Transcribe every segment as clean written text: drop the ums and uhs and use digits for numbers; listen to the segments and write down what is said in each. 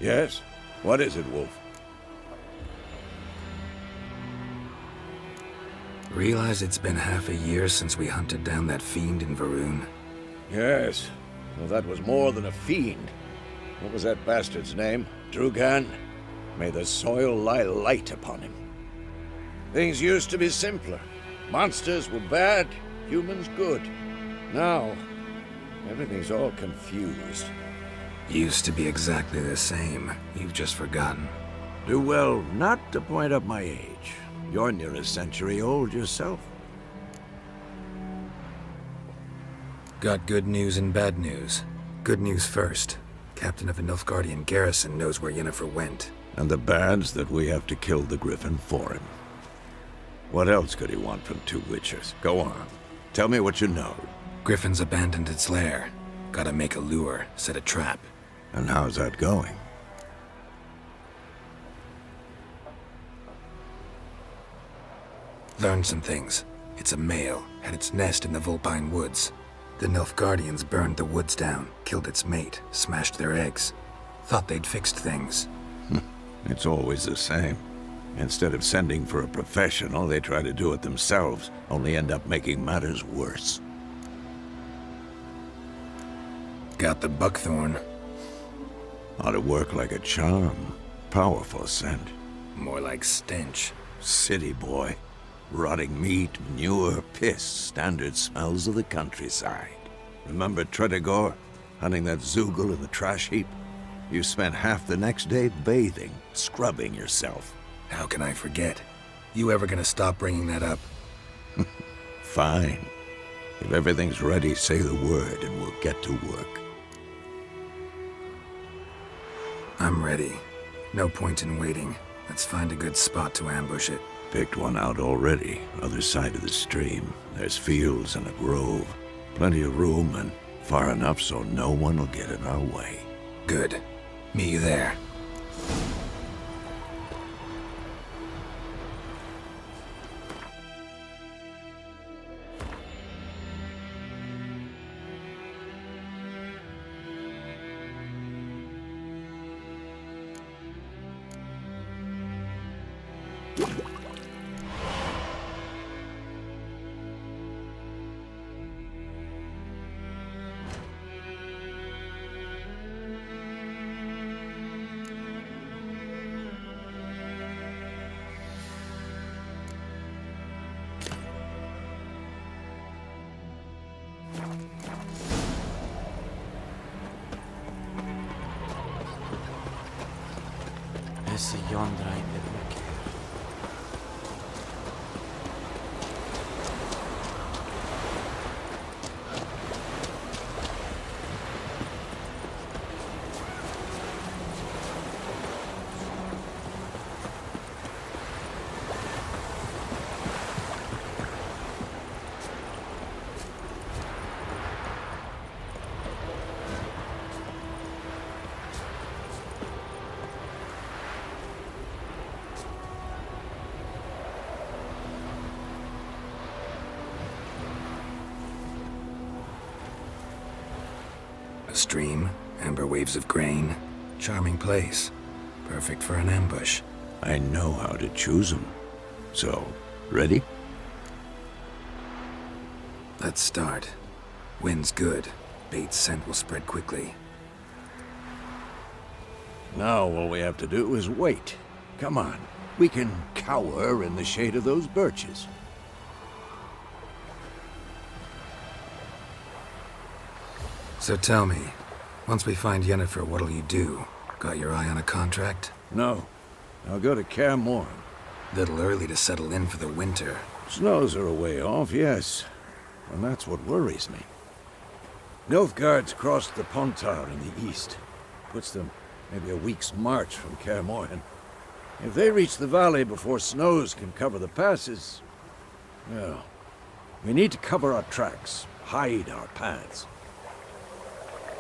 Yes? What is it, Wolf? Realize it's been half a year since we hunted down that fiend in Varun? Yes. Well, that was more than a fiend. What was that bastard's name? Drugan? May the soil lie light upon him. Things used to be simpler. Monsters were bad, humans good. Now, everything's all confused. Used to be exactly the same. You've just forgotten. Do well not to point up my age. You're near a century old yourself. Got good news and bad news. Good news first. Captain of the Nilfgaardian garrison knows where Yennefer went. And the bad's that we have to kill the Griffin for him. What else could he want from two witchers? Go on. Tell me what you know. Griffin's abandoned its lair. Gotta make a lure, set a trap. And how's that going? Learned some things. It's a male, had its nest in the Vulpine Woods. The Nilfgaardians burned the woods down, killed its mate, smashed their eggs. Thought they'd fixed things. It's always the same. Instead of sending for a professional, they try to do it themselves, only end up making matters worse. Got the buckthorn. Ought to work like a charm. Powerful scent. More like stench. City boy. Rotting meat, manure, piss, standard smells of the countryside. Remember Tredegor? Hunting that Zoogle in the trash heap? You spent half the next day bathing, scrubbing yourself. How can I forget? You ever gonna stop bringing that up? Fine. If everything's ready, say the word and we'll get to work. I'm ready. No point in waiting. Let's find a good spot to ambush it. Picked one out already, other side of the stream. There's fields and a grove. Plenty of room and far enough so no one will get in our way. Good. Meet you there. Esse yonder ainda não quer. A stream, amber waves of grain. Charming place. Perfect for an ambush. I know how to choose them. So, ready? Let's start. Wind's good. Bait's scent will spread quickly. Now all we have to do is wait. Come on. We can cower in the shade of those birches. So tell me, once we find Yennefer, what'll you do? Got your eye on a contract? No. I'll go to Kaer Morhen. Little early to settle in for the winter. Snows are a way off, yes. And that's what worries me. Nilfgaard's crossed the Pontar in the east. Puts them maybe a week's march from Kaer Morhen. If they reach the valley before snows can cover the passes, well, we need to cover our tracks, hide our paths.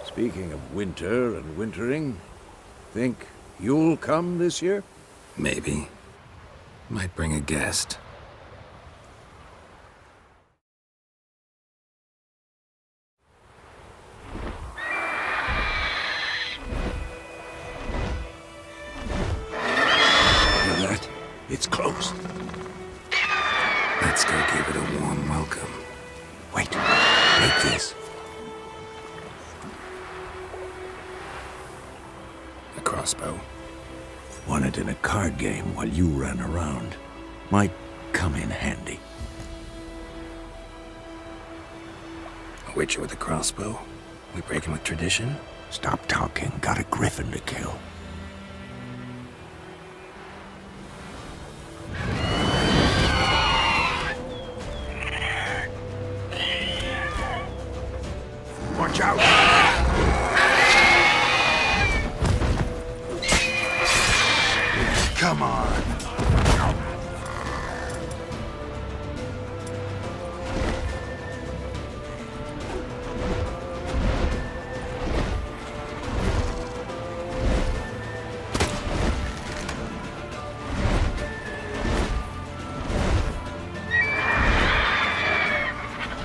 Speaking of winter and wintering, think you'll come this year? Maybe. Might bring a guest. this? A crossbow. Won it in a card game while you ran around. Might come in handy. A witcher with a crossbow? We breaking with tradition? Stop talking. Got a Griffin to kill. Watch out! Come on!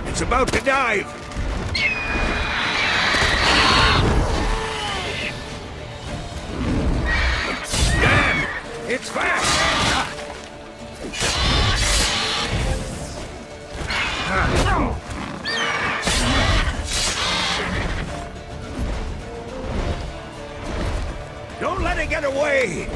It's about to dive! Damn! It's fast! Don't let it get away!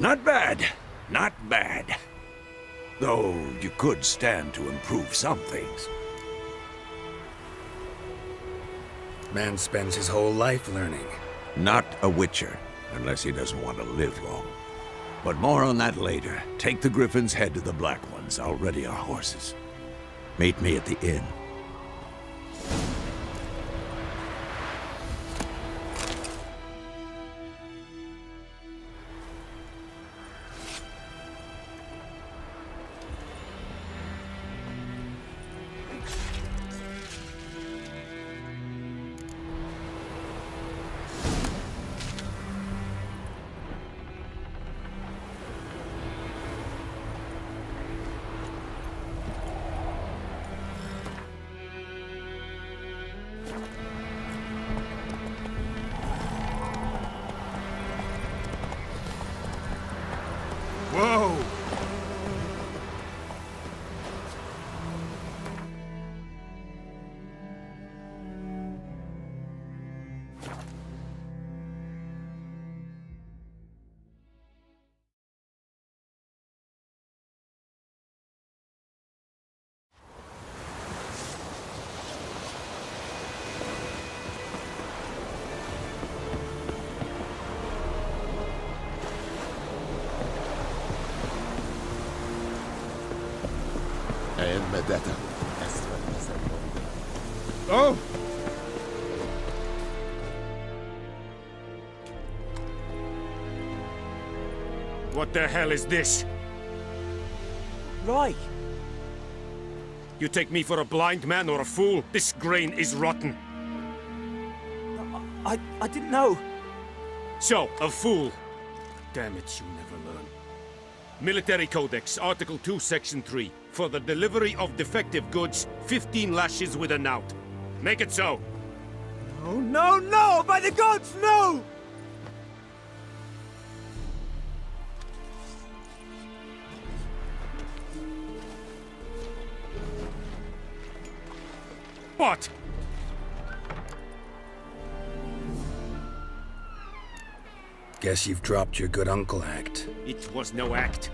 Not bad. Not bad. Though you could stand to improve some things. Man spends his whole life learning. Not a witcher, unless he doesn't want to live long. But more on that later. Take the Griffin's head to the Black Ones. I'll ready our horses. Meet me at the inn. Whoa! Oh! What the hell is this? Right. You take me for a blind man or a fool? This grain is rotten. I didn't know. So, a fool. Damn it, you never learn. Military Codex, Article 2, Section 3. For the delivery of defective goods, 15 lashes with a knout. Make it so. Oh, no, no! By the gods, no! What? Guess you've dropped your good uncle act. It was no act.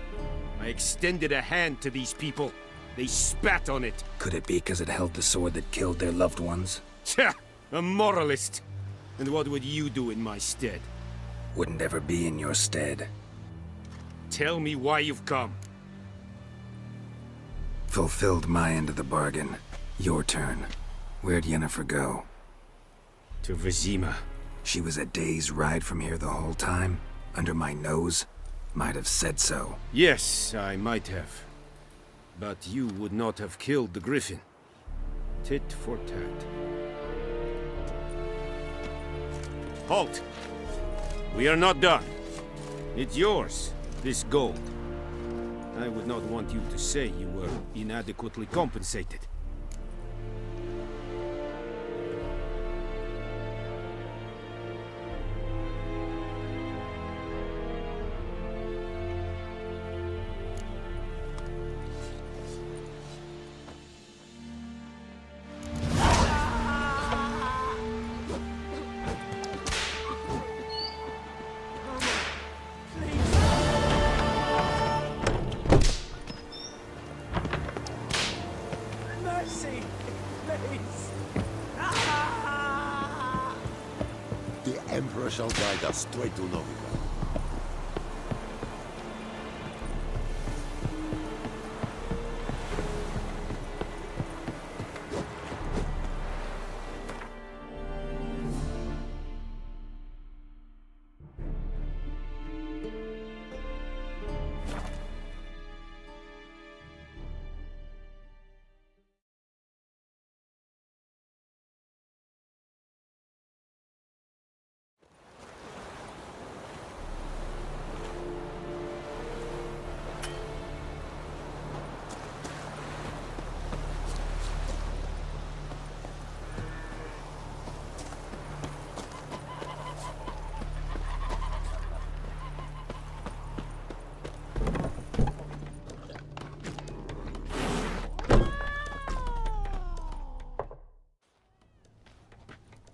I extended a hand to these people. They spat on it. Could it be because it held the sword that killed their loved ones? Tja, a moralist. And what would you do in my stead? Wouldn't ever be in your stead. Tell me why you've come. Fulfilled my end of the bargain. Your turn. Where'd Yennefer go? To Vizima. She was a day's ride from here the whole time? Under my nose? Might have said so. Yes, I might have. But you would not have killed the Griffin. Tit for tat. Halt! We are not done. It's yours, this gold. I would not want you to say you were inadequately compensated. Mercy! Please! The Emperor shall guide us straight to Novigrad.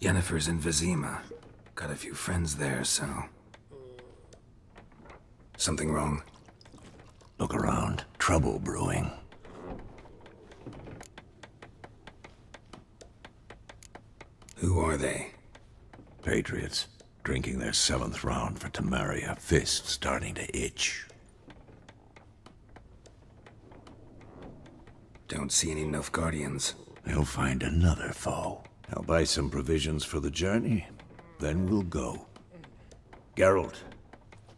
Yennefer's in Vizima. Got a few friends there, so... Something wrong? Look around. Trouble brewing. Who are they? Patriots. Drinking their 7th round for Temeria. Fist starting to itch. Don't see any Nilfgaardians. They'll find another foe. I'll buy some provisions for the journey. Then we'll go. Geralt,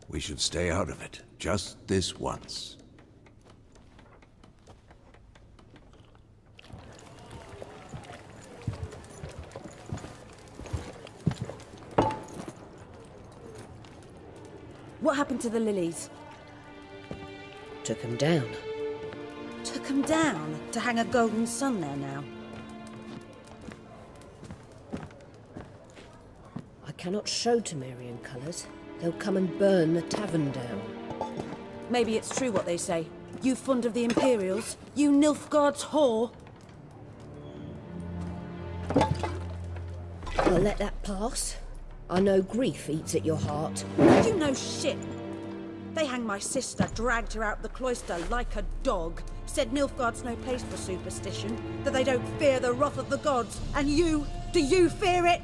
we should stay out of it. Just this once. What happened to the lilies? Took him down. Took them down to hang a golden sun there now. I cannot show Temerian colours. They'll come and burn the tavern down. Maybe it's true what they say. You fond of the Imperials? You Nilfgaard's whore? I'll let that pass. I know grief eats at your heart. You know shit. They hanged my sister, dragged her out the cloister like a dog. Said Nilfgaard's no place for superstition, that they don't fear the wrath of the gods. And you, do you fear it?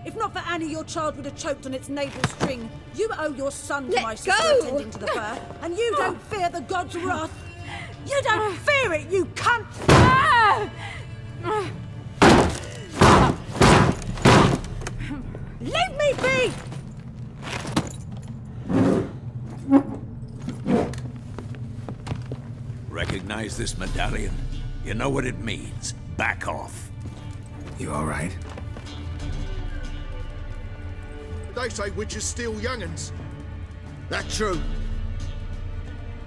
If not for Annie, your child would have choked on its navel string. You owe your son to Let my sister go! attending to the birth, and you don't fear the gods' wrath. You don't fear it, you cunt! Leave me be! Recognize this medallion? You know what it means. Back off. You all right? They say witches steal young'uns. That true?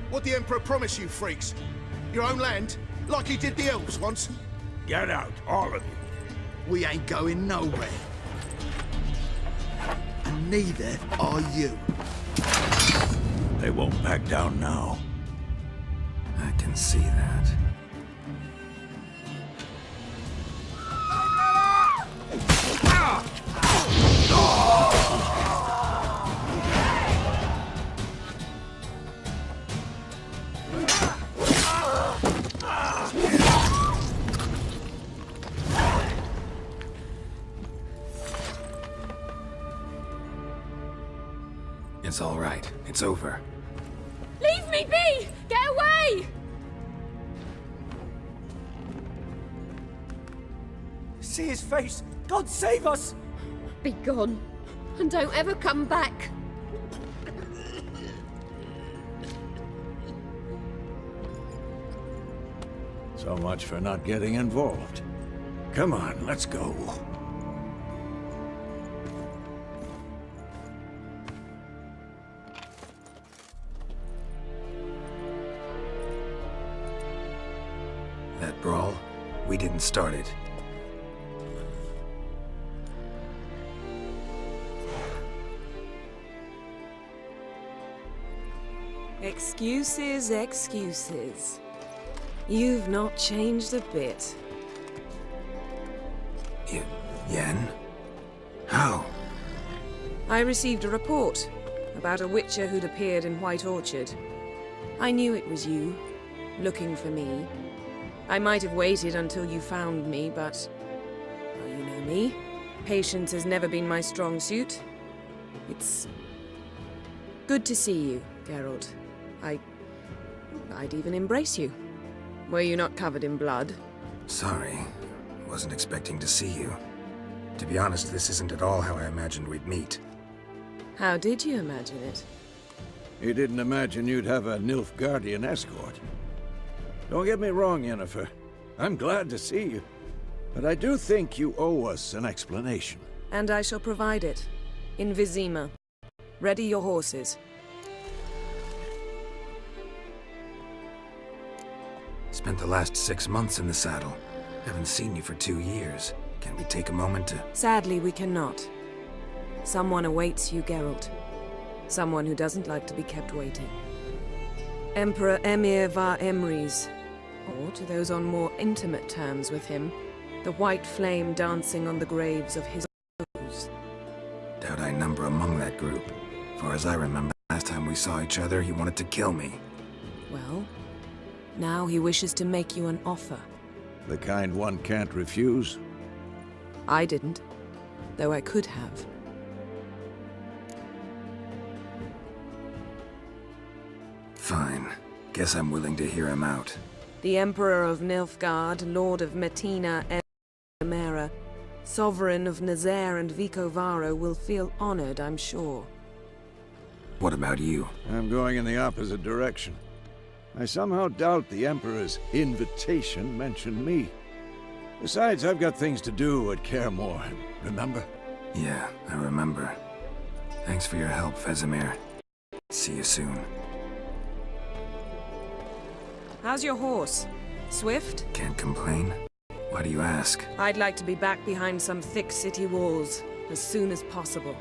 What the Emperor promise you, freaks? Your own land? Like he did the elves once? Get out, all of you. We ain't going nowhere. And neither are you. They won't back down now. I can see that. It's all right. It's over. Leave me be! Get away! See his face! God save us! Be gone, and don't ever come back. So much for not getting involved. Come on, let's go. That brawl, we didn't start it. Excuses, excuses. You've not changed a bit. Yen? How? I received a report about a witcher who'd appeared in White Orchard. I knew it was you, looking for me. I might have waited until you found me, but... well, you know me. Patience has never been my strong suit. It's... good to see you, Geralt. I'd even embrace you. Were you not covered in blood? Sorry. Wasn't expecting to see you. To be honest, this isn't at all how I imagined we'd meet. How did you imagine it? You didn't imagine you'd have a Nilfgaardian escort. Don't get me wrong, Yennefer. I'm glad to see you. But I do think you owe us an explanation. And I shall provide it. In Vizima. Ready your horses. Spent the last 6 months in the saddle. Haven't seen you for 2 years. Can we take a moment to... Sadly, we cannot. Someone awaits you, Geralt. Someone who doesn't like to be kept waiting. Emperor Emhyr var Emrys. Or, to those on more intimate terms with him, the white flame dancing on the graves of his foes. Doubt I number among that group. Far as I remember, last time we saw each other, he wanted to kill me. Well, now he wishes to make you an offer. The kind one can't refuse. I didn't, though I could have. Fine. Guess I'm willing to hear him out. The Emperor of Nilfgaard, Lord of Metina and Emhyr, Sovereign of Nazaire and Vicovaro will feel honored, I'm sure. What about you? I'm going in the opposite direction. I somehow doubt the Emperor's invitation mentioned me. Besides, I've got things to do at Kaer Morhen, remember? Yeah, I remember. Thanks for your help, Vesemir. See you soon. How's your horse? Swift? Can't complain. Why do you ask? I'd like to be back behind some thick city walls as soon as possible.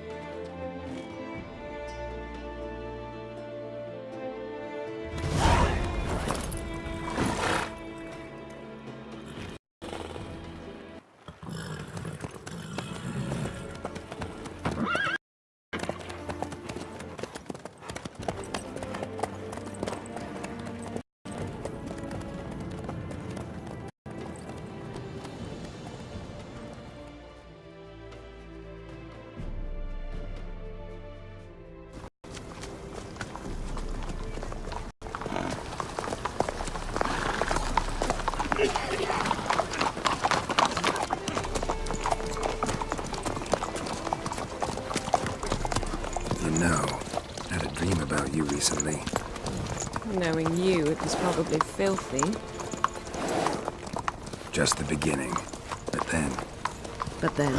You know, had a dream about you recently. Knowing you, it was probably filthy. Just the beginning. But then... But then...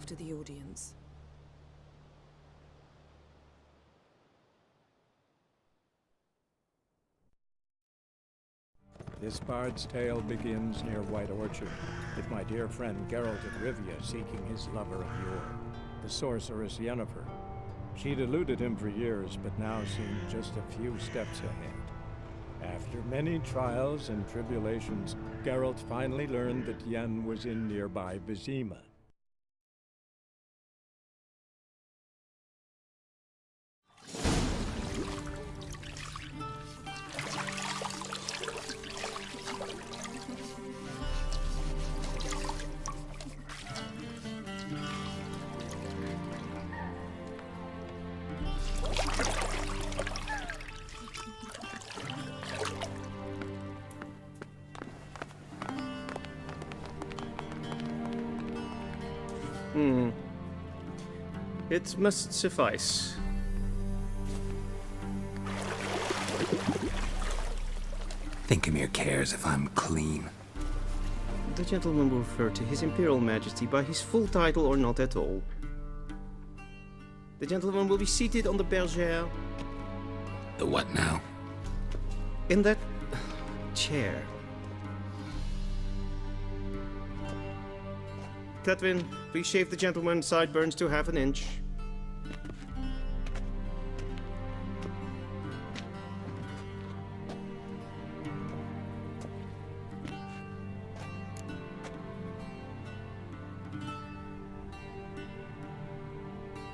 after the audience. This bard's tale begins near White Orchard, with my dear friend Geralt of Rivia seeking his lover of yore, the sorceress Yennefer. She'd eluded him for years, but now seemed just a few steps ahead. After many trials and tribulations, Geralt finally learned that Yen was in nearby Vizima. It must suffice. Think Emhyr cares if I'm clean? The gentleman will refer to His Imperial Majesty by his full title or not at all. The gentleman will be seated on the bergère. The what now? In that chair. Tywin, please shave the gentleman's sideburns to half an inch.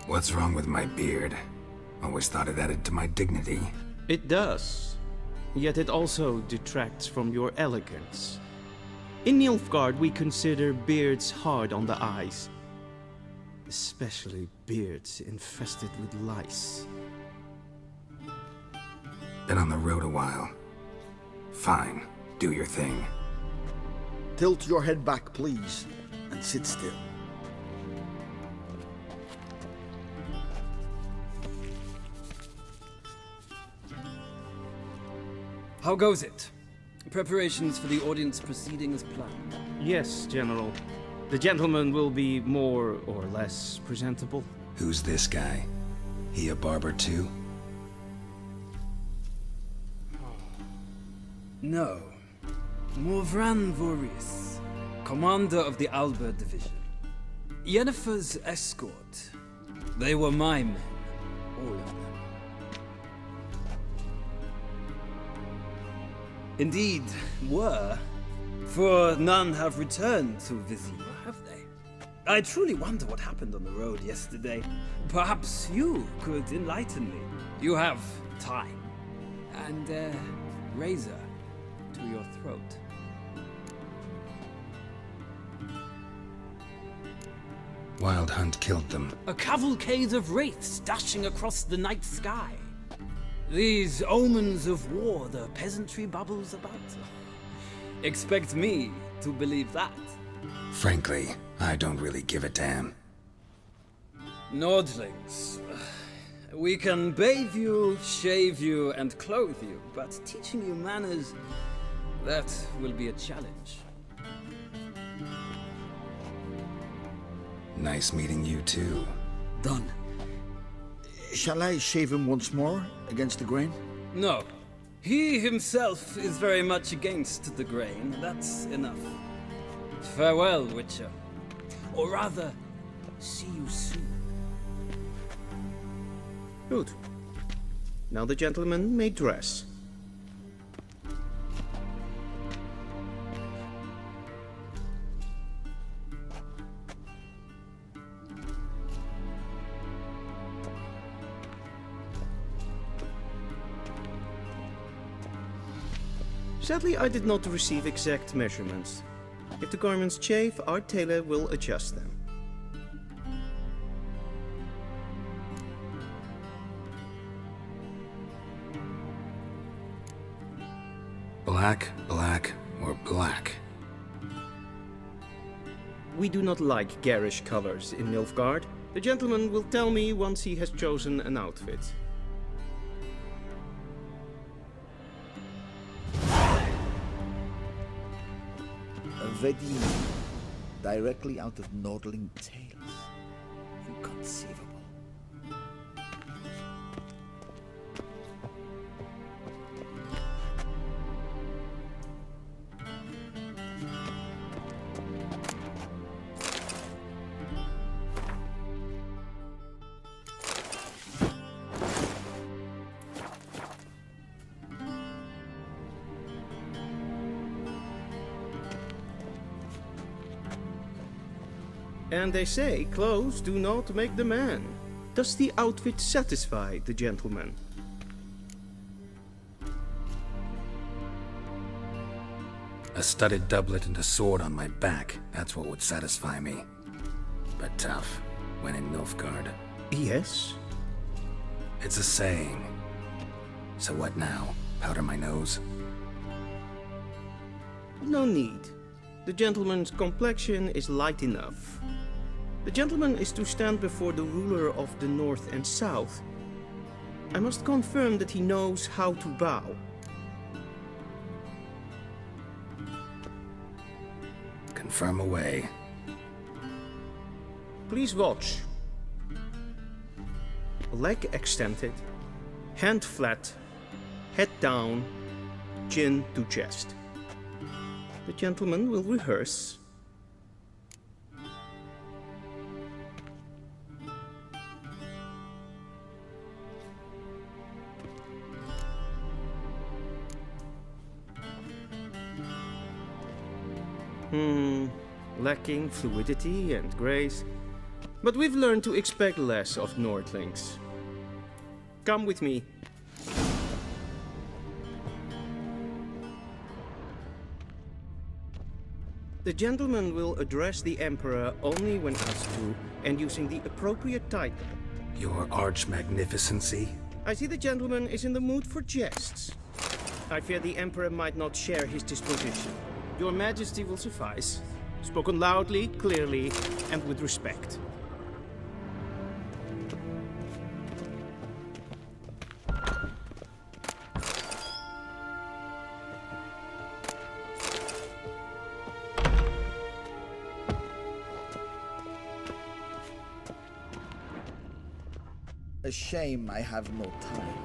What's wrong with my beard? Always thought it added to my dignity. It does. Yet it also detracts from your elegance. In Nilfgaard, we consider beards hard on the eyes. Especially beards infested with lice. Been on the road a while. Fine, do your thing. Tilt your head back, please, and sit still. How goes it? Preparations for the audience proceeding as planned? Yes, General. The gentleman will be more or less presentable. Who's this guy? He a barber too? No. Morvran Voorhis, commander of the Alba Division. Yennefer's escort. They were my men, all of them. Indeed, were. For none have returned to Vizima, have they? I truly wonder what happened on the road yesterday. Perhaps you could enlighten me. You have time. And a razor to your throat. Wild Hunt killed them. A cavalcade of wraiths dashing across the night sky. These omens of war the peasantry bubbles about. Expect me to believe that. Frankly, I don't really give a damn. Nordlings. We can bathe you, shave you, and clothe you, but teaching you manners, that will be a challenge. Nice meeting you too. Done. Shall I shave him once more, against the grain? No. He himself is very much against the grain. That's enough. Farewell, Witcher. Or rather, see you soon. Good. Now the gentleman may dress. Sadly, I did not receive exact measurements. If the garments chafe, our tailor will adjust them. Black, black, or black? We do not like garish colors in Nilfgaard. The gentleman will tell me once he has chosen an outfit. A Vedin, directly out of Nordling tales. Inconceivable. And they say clothes do not make the man. Does the outfit satisfy the gentleman? A studded doublet and a sword on my back, that's what would satisfy me. But tough, when in Nilfgaard. Yes. It's a saying. So what now? Powder my nose? No need. The gentleman's complexion is light enough. The gentleman is to stand before the ruler of the North and South. I must confirm that he knows how to bow. Confirm away. Please watch. Leg extended, hand flat, head down, chin to chest. The gentleman will rehearse. Lacking fluidity and grace. But we've learned to expect less of Nordlings. Come with me. The gentleman will address the Emperor only when asked to, and using the appropriate title. Your Arch-Magnificency? I see the gentleman is in the mood for jests. I fear the Emperor might not share his disposition. Your Majesty will suffice. Spoken loudly, clearly, and with respect. A shame I have no time.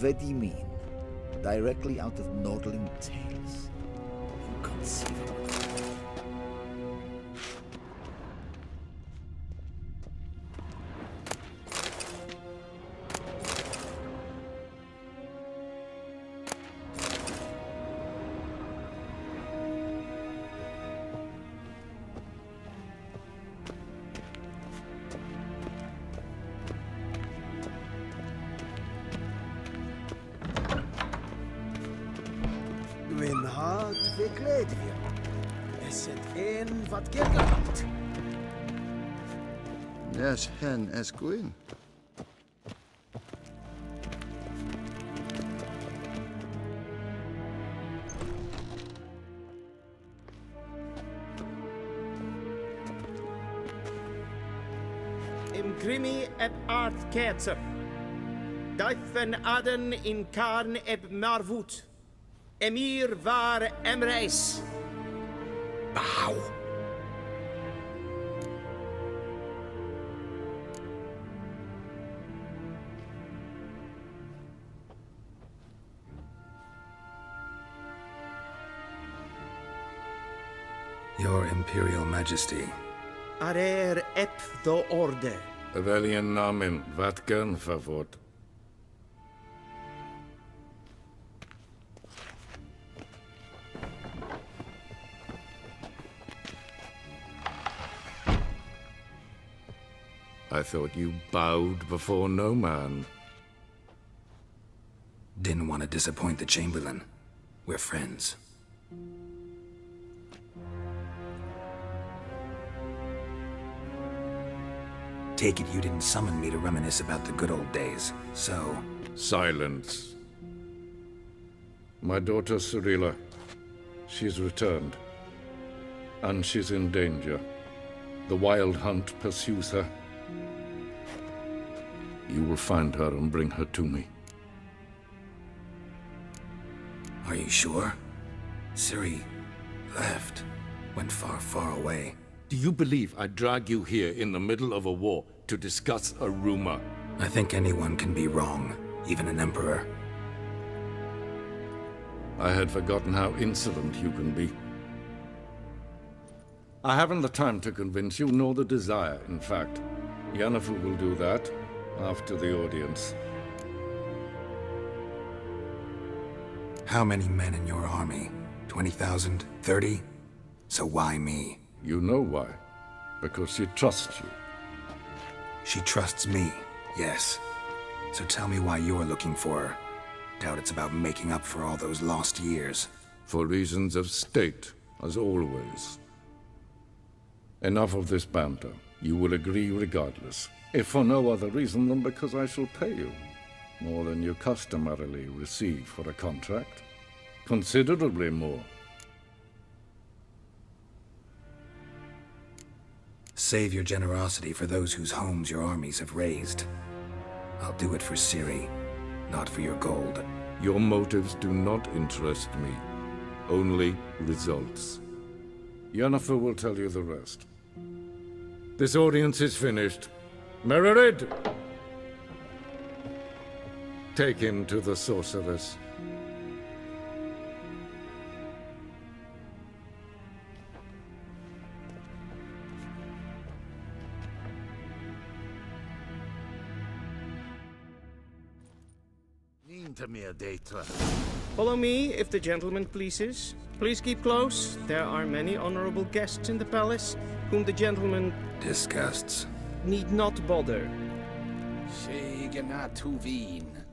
Vedimin, directly out of Nordling tales. Inconceivable. Mijn hart verkleed weer. Es het een wat geklapt. Yes, hen es Gwyn. Im Grimmi eb art ketzer. Duifen aden in karn eb marvoet. Emhyr var Emreis. Bow. Your Imperial Majesty. Arer ep the orde. Weljen namen, wat kan favort? I thought you bowed before no man. Didn't want to disappoint the Chamberlain. We're friends. Take it you didn't summon me to reminisce about the good old days, so... Silence. My daughter Cirilla, She's returned. And she's in danger. The Wild Hunt pursues her. You will find her and bring her to me. Are you sure? Ciri left. Went far, far away. Do you believe I'd drag you here in the middle of a war to discuss a rumor? I think anyone can be wrong, even an emperor. I had forgotten how insolent you can be. I haven't the time to convince you, nor the desire, in fact. Yennefer will do that after the audience. How many men in your army? 20,000? 30? So why me? You know why. Because she trusts you. She trusts me, yes. So tell me why you're looking for her. Doubt it's about making up for all those lost years. For reasons of state, as always. Enough of this banter. You will agree regardless. If for no other reason than because I shall pay you. More than you customarily receive for a contract. Considerably more. Save your generosity for those whose homes your armies have razed. I'll do it for Ciri, not for your gold. Your motives do not interest me. Only results. Yennefer will tell you the rest. This audience is finished. Mererid! Take him to the sorceress. Follow me, if the gentleman pleases. Please keep close. There are many honorable guests in the palace, whom the gentleman disgusts. Need not bother. She gena tu vin.